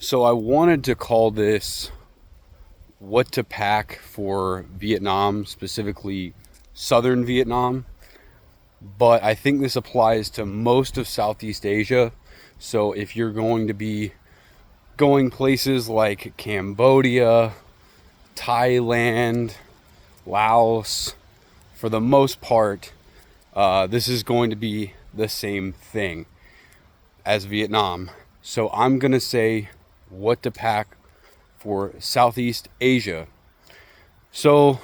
So I wanted to call this what to pack for Vietnam, specifically southern Vietnam, but I think this applies to most of Southeast Asia. So if you're going to be going places like Cambodia, Thailand, Laos, for the most part, this is going to be the same thing as Vietnam. So I'm going to say what to pack for Southeast Asia. So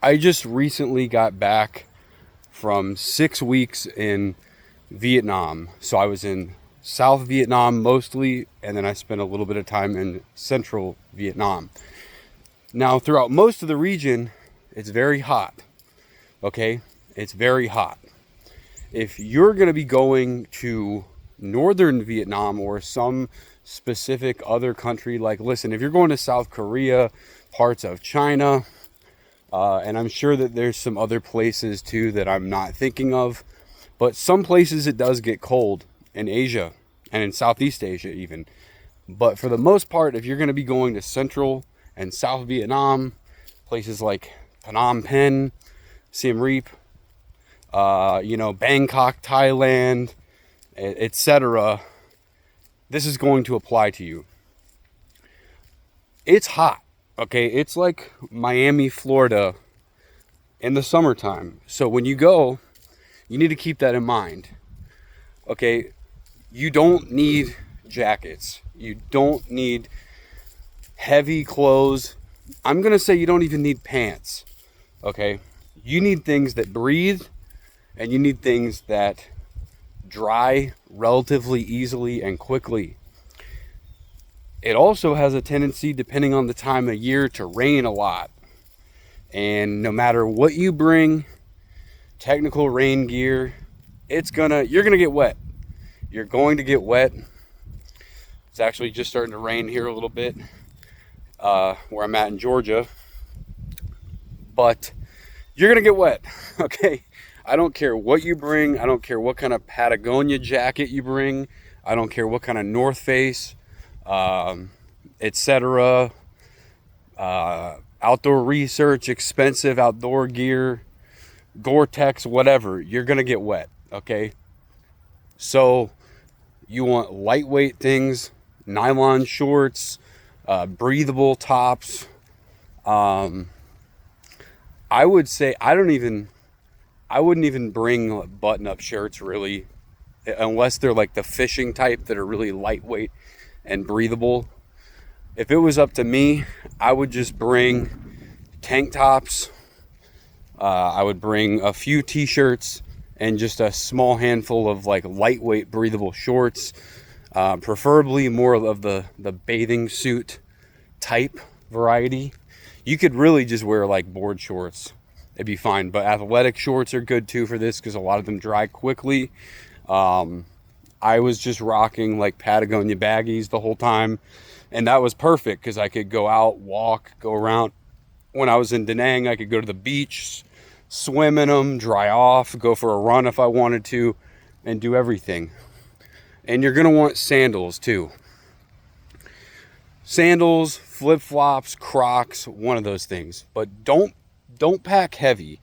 I just recently got back from 6 weeks in Vietnam. So I was in South Vietnam mostly, and then I spent a little bit of time in Central Vietnam. Now, throughout most of the region, it's very hot. Okay? It's very hot. If you're going to be going to northern Vietnam or some specific other country, like, listen, if you're going to South Korea, parts of China, and I'm sure that there's some other places too that I'm not thinking of, but some places it does get cold in Asia and in Southeast Asia even. But for the most part, if you're going to be going to Central and South Vietnam, places like Phnom Penh, Siem Reap, Bangkok, Thailand, etc., this is going to apply to you. It's hot, okay? It's like Miami, Florida in the summertime. So when you go, you need to keep that in mind, okay? You don't need jackets. You don't need heavy clothes. I'm going to say you don't even need pants, okay? You need things that breathe, and you need things that dry relatively easily and quickly. It also has a tendency, depending on the time of year, to rain a lot. And no matter what you bring, technical rain gear, you're gonna get wet. You're going to get wet. It's actually just starting to rain here a little bit, where I'm at in Georgia. But you're gonna get wet, okay? I don't care what you bring. I don't care what kind of Patagonia jacket you bring. I don't care what kind of North Face, etc. Outdoor research, expensive outdoor gear, Gore-Tex, whatever. You're going to get wet, okay? So you want lightweight things, nylon shorts, breathable tops. I would say I wouldn't even bring button-up shirts really, unless they're like the fishing type that are really lightweight and breathable. If it was up to me, I would just bring tank tops. I would bring a few t-shirts and just a small handful of like lightweight breathable shorts, preferably more of the bathing suit type variety. You could really just wear like board shorts. It'd be fine, but athletic shorts are good too for this because a lot of them dry quickly. I was just rocking like Patagonia baggies the whole time, and that was perfect because I could go out, walk, go around. When I was in Da Nang, I could go to the beach, swim in them, dry off, go for a run if I wanted to, and do everything. And you're gonna want sandals too. Sandals, flip-flops, Crocs, one of those things. But don't pack heavy,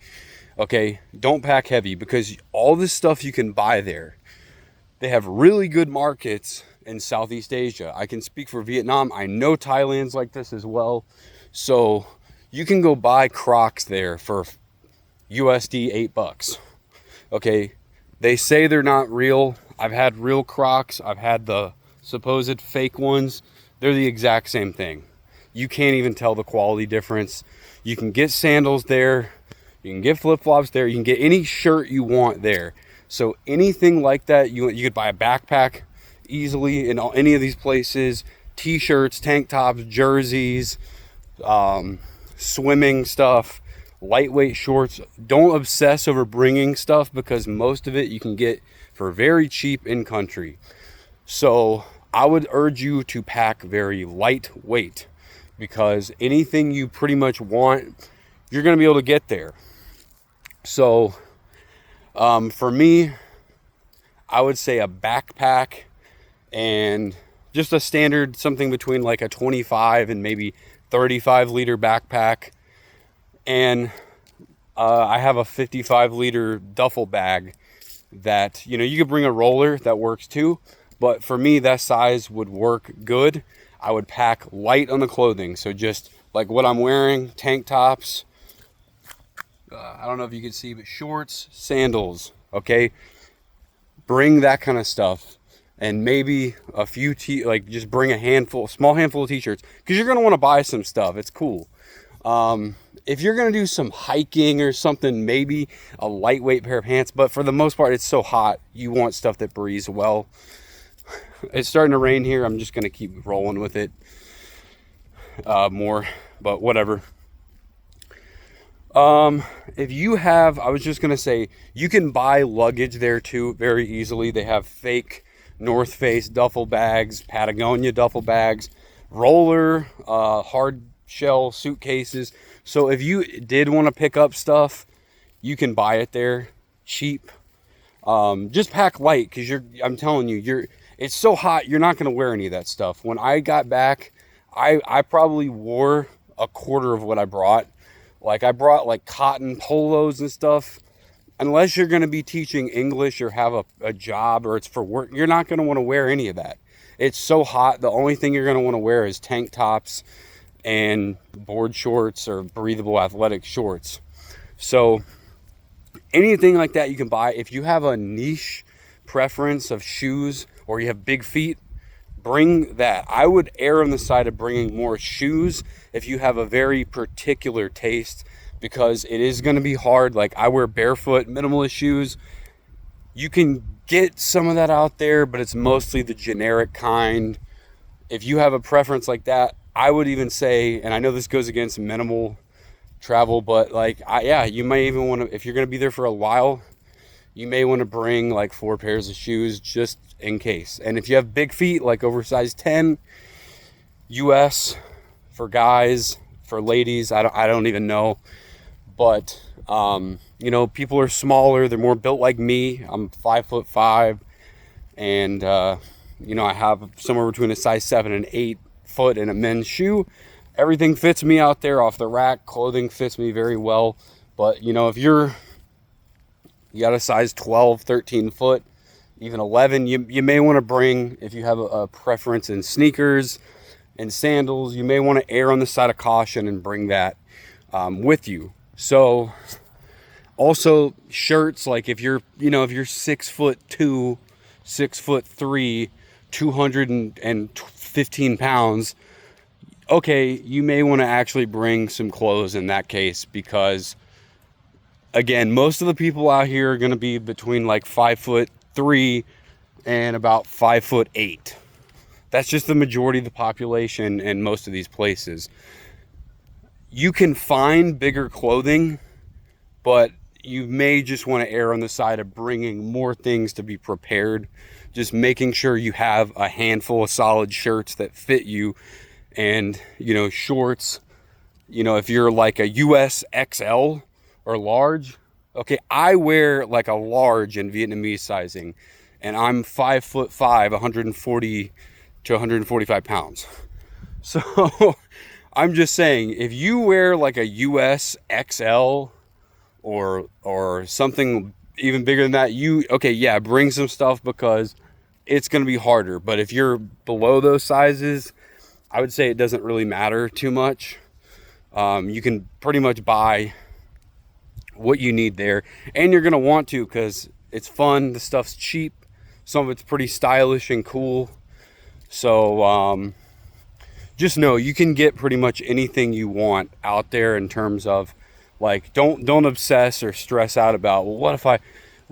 okay? Don't pack heavy because all this stuff you can buy there. They have really good markets in Southeast Asia. I can speak for Vietnam. I know Thailand's like this as well. So you can go buy Crocs there for USD $8. Okay? They say they're not real. I've had real Crocs. I've had the supposed fake ones. They're the exact same thing. You can't even tell the quality difference. You can get sandals there. You can get flip-flops there. You can get any shirt you want there. So anything like that, you could buy a backpack easily in any of these places. T-shirts, tank tops, jerseys, swimming stuff, lightweight shorts. Don't obsess over bringing stuff because most of it you can get for very cheap in country. So I would urge you to pack very lightweight because anything you pretty much want, you're going to be able to get there. So for me, I would say a backpack and just a standard, something between like a 25 and maybe 35 liter backpack. And I have a 55 liter duffel bag that, you know, you could bring a roller, that works too. But for me, that size would work good. I would pack light on the clothing. So just like what I'm wearing, tank tops, I don't know if you can see, but shorts, sandals, okay? Bring that kind of stuff. And maybe a few, like just bring a small handful of t-shirts, because you're going to want to buy some stuff. It's cool. If you're going to do some hiking or something, maybe a lightweight pair of pants. But for the most part, it's so hot, you want stuff that breathes well. It's starting to rain here. I'm just going to keep rolling with it more, but whatever. If you have, I was just going to say, you can buy luggage there too very easily. They have fake North Face duffel bags, Patagonia duffel bags, roller, hard shell suitcases. So if you did want to pick up stuff, you can buy it there cheap. Just pack light, because I'm telling you, it's so hot, you're not going to wear any of that stuff. When I got back, I probably wore a quarter of what I brought. Like I brought like cotton polos and stuff. Unless you're going to be teaching English or have a job or it's for work, you're not going to want to wear any of that. It's so hot. The only thing you're going to want to wear is tank tops and board shorts or breathable athletic shorts. So anything like that you can buy. If you have a niche preference of shoes or you have big feet, bring that. I would err on the side of bringing more shoes if you have a very particular taste, because it is going to be hard. Like I wear barefoot minimalist shoes. You can get some of that out there, but it's mostly the generic kind. If you have a preference like that, I would even say, and I know this goes against minimal travel, but like, you may even want to, if you're going to be there for a while, you may want to bring like 4 pairs of shoes just in case. And if you have big feet, like oversized 10 US for guys, for ladies, I don't even know. But, you know, people are smaller. They're more built like me. I'm 5'5", and, you know, I have somewhere between a size 7 and 8 foot in a men's shoe. Everything fits me out there off the rack. Clothing fits me very well. But, you know, if you got a size 12, 13 foot, even 11, you may want to bring, if you have a preference in sneakers and sandals, you may want to err on the side of caution and bring that with you. So also shirts, like if you're 6'2", 6'3", 215 pounds, okay, you may want to actually bring some clothes in that case, because again, most of the people out here are going to be between like 5'3" and about 5'8". That's just the majority of the population in most of these places. You can find bigger clothing, but you may just want to err on the side of bringing more things to be prepared. Just making sure you have a handful of solid shirts that fit you, and, you know, shorts. You know, if you're like a US XL or large, okay, I wear like a large in Vietnamese sizing, and I'm 5'5", 140 to 145 pounds. So I'm just saying, if you wear like a US XL or something even bigger than that, bring some stuff, because it's going to be harder. But if you're below those sizes, I would say it doesn't really matter too much. You can pretty much buy what you need there, and you're going to want to, because it's fun. The stuff's cheap. Some of it's pretty stylish and cool. So just know you can get pretty much anything you want out there in terms of, like, don't obsess or stress out about, well, what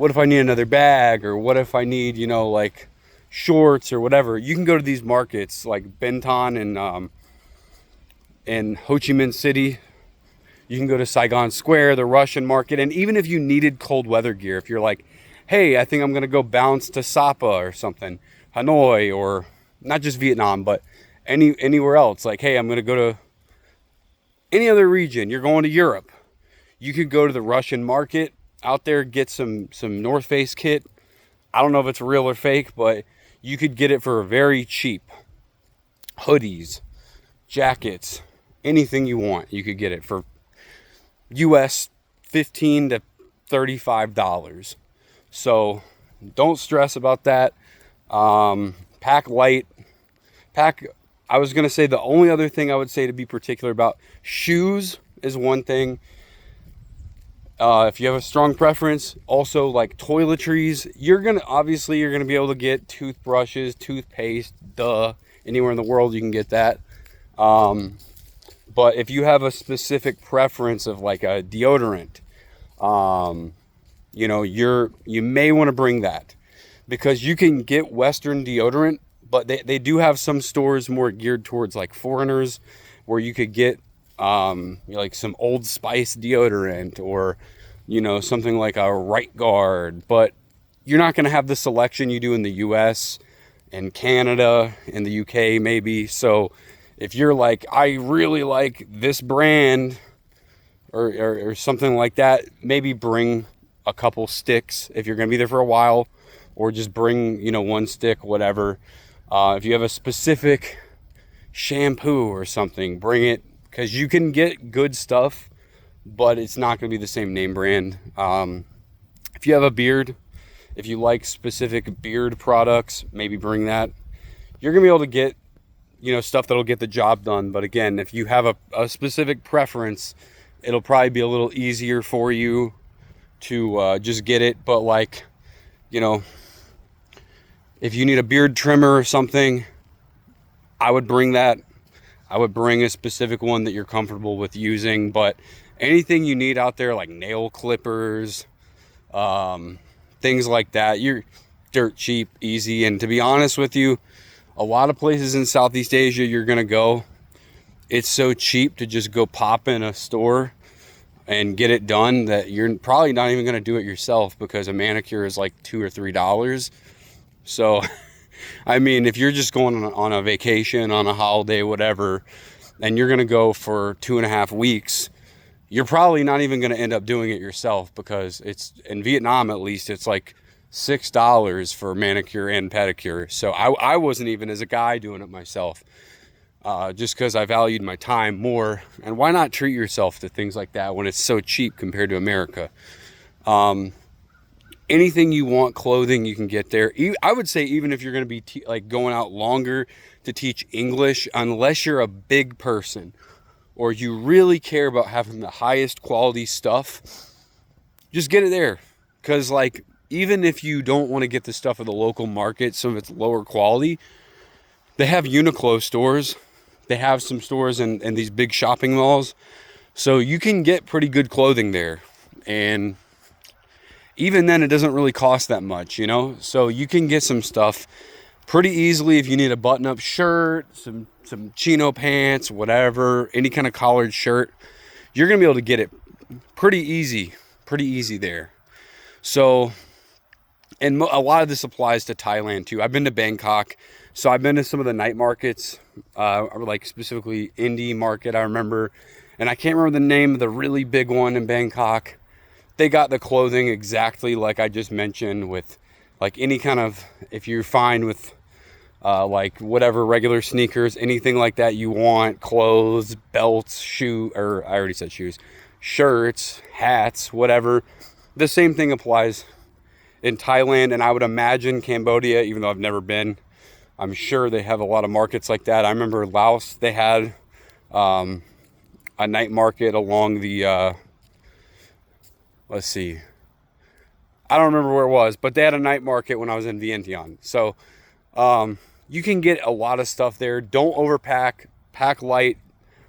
if I need another bag, or what if I need, you know, like shorts or whatever. You can go to these markets like Benton in Ho Chi Minh City. You can go to Saigon Square, the Russian market. And even if you needed cold weather gear, if you're like, hey, I think I'm going to go bounce to Sapa or something, Hanoi, or not just Vietnam, but anywhere else. Like, hey, I'm going to go to any other region. You're going to Europe. You could go to the Russian market out there, get some North Face kit. I don't know if it's real or fake, but you could get it for very cheap. hoodies, jackets, anything you want. You could get it for US $15 to $35. So don't stress about that. Pack light. I was going to say the only other thing I would say to be particular about shoes is one thing. If you have a strong preference, also like toiletries, you're going to be able to get toothbrushes, toothpaste, anywhere in the world you can get that. But if you have a specific preference of like a deodorant, you may want to bring that, because you can get Western deodorant, but they do have some stores more geared towards like foreigners, where you could get like some Old Spice deodorant, or something like a Right Guard. But you're not going to have the selection you do in the US and Canada and the UK maybe. So if you're like, I really like this brand or something like that, maybe bring a couple sticks if you're going to be there for a while, or just bring one stick, whatever. If you have a specific shampoo or something, bring it, because you can get good stuff, but it's not going to be the same name brand. If you have a beard, if you like specific beard products, maybe bring that. You're going to be able to get stuff that'll get the job done. But again, if you have a specific preference, it'll probably be a little easier for you to just get it. But like, if you need a beard trimmer or something, I would bring that. I would bring a specific one that you're comfortable with using. But anything you need out there, like nail clippers, things like that, you're dirt cheap, easy. And to be honest with you, a lot of places in Southeast Asia you're going to go, it's so cheap to just go pop in a store and get it done that you're probably not even going to do it yourself, because a manicure is like $2 or $3. So, I mean, if you're just going on a vacation, on a holiday, whatever, and you're going to go for 2.5 weeks, you're probably not even going to end up doing it yourself, because it's, in Vietnam at least, it's like $6 for manicure and pedicure. So I wasn't even, as a guy, doing it myself, just because I valued my time more. And why not treat yourself to things like that when it's so cheap compared to America? Anything you want, clothing, you can get there. I would say even if you're going to be going out longer to teach English, unless you're a big person or you really care about having the highest quality stuff, just get it there. Because like, even if you don't want to get the stuff at the local market, some of it's lower quality, they have Uniqlo stores. They have some stores in these big shopping malls. So you can get pretty good clothing there. And even then, it doesn't really cost that much, So you can get some stuff pretty easily if you need a button-up shirt, some chino pants, whatever, any kind of collared shirt. You're going to be able to get it pretty easy there. So, and a lot of this applies to Thailand too. I've been to Bangkok, so I've been to some of the night markets, like specifically Indie Market, I remember. And I can't remember the name of the really big one in Bangkok. They got the clothing exactly like I just mentioned, with like any kind of, if you're fine with like whatever, regular sneakers, anything like that you want, clothes, belts, I already said shoes, shirts, hats, whatever. The same thing applies in Thailand, and I would imagine Cambodia, even though I've never been. I'm sure they have a lot of markets like that. I remember Laos, they had a night market along the let's see, I don't remember where it was, but they had a night market when I was in Vientiane. So you can get a lot of stuff there. Don't overpack, pack light.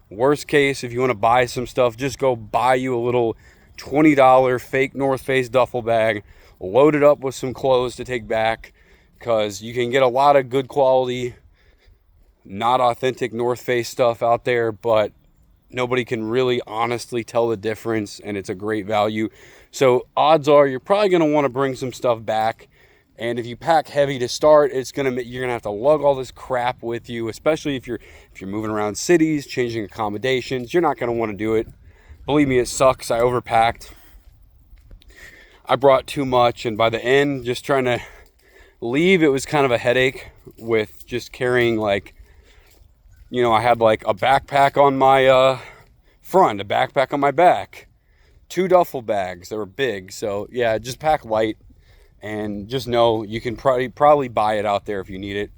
Worst case, if you want to buy some stuff, just go buy you a little $20 fake North Face duffel bag, load it up with some clothes to take back, because you can get a lot of good quality, not authentic North Face stuff out there, but nobody can really honestly tell the difference, and it's a great value. So odds are you're probably going to want to bring some stuff back. And if you pack heavy to start, you're going to have to lug all this crap with you, especially if you're moving around cities, changing accommodations. You're not going to want to do it. Believe me, it sucks. I overpacked. I brought too much, and by the end, just trying to leave, it was kind of a headache with just carrying like You know, I had like a backpack on my front, a backpack on my back, 2 duffel bags that were big. So yeah, just pack light, and just know you can probably buy it out there if you need it.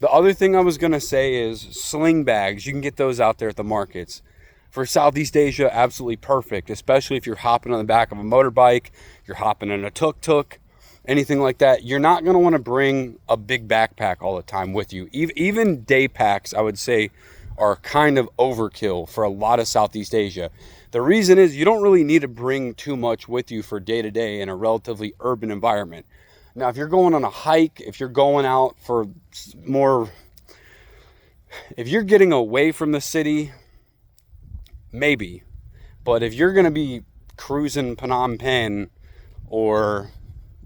The other thing I was gonna say is sling bags. You can get those out there at the markets. For Southeast Asia, absolutely perfect, especially if you're hopping on the back of a motorbike, you're hopping in a tuk-tuk, anything like that. You're not going to want to bring a big backpack all the time with you. Even day packs, I would say, are kind of overkill for a lot of Southeast Asia. The reason is you don't really need to bring too much with you for day to day in a relatively urban environment. Now, if you're going on a hike, if you're going out for more, if you're getting away from the city, maybe. But if you're going to be cruising Phnom Penh, or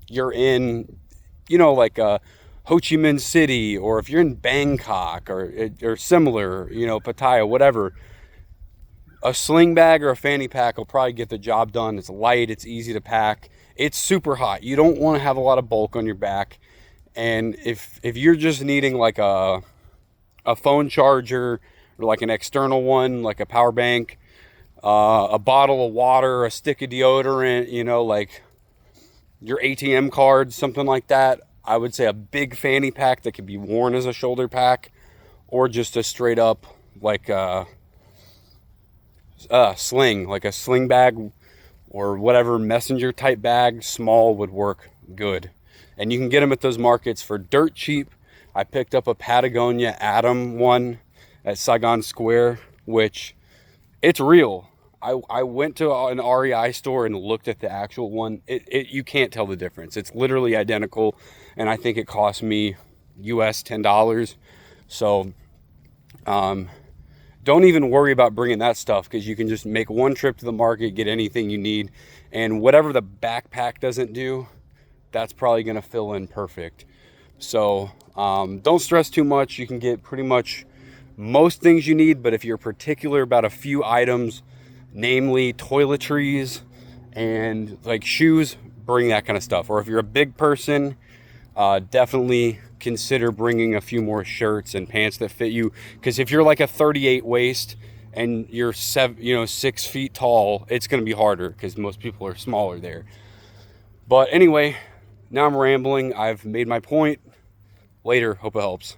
you're in, like Ho Chi Minh City, or if you're in Bangkok or similar, Pattaya, whatever, a sling bag or a fanny pack will probably get the job done. It's light, it's easy to pack, it's super hot. You don't want to have a lot of bulk on your back. And if you're just needing like a phone charger, or like an external one, like a power bank, a bottle of water, a stick of deodorant, like your ATM card, something like that, I would say a big fanny pack that could be worn as a shoulder pack, or just a straight up like a sling, like a sling bag or whatever messenger type bag, small, would work good. And you can get them at those markets for dirt cheap. I picked up a Patagonia Atom one at Saigon Square, which it's real. I went to an REI store and looked at the actual one. You can't tell the difference. It's literally identical, and I think it cost me US $10. So don't even worry about bringing that stuff, because you can just make one trip to the market, get anything you need, and whatever the backpack doesn't do, that's probably going to fill in perfect. So don't stress too much. You can get pretty much most things you need, but if you're particular about a few items, namely toiletries and like shoes, bring that kind of stuff. Or if you're a big person, definitely consider bringing a few more shirts and pants that fit you, because if you're like a 38 waist and you're 6 feet tall, it's going to be harder because most people are smaller there. But anyway, now I'm rambling. I've made my point. Later. Hope it helps.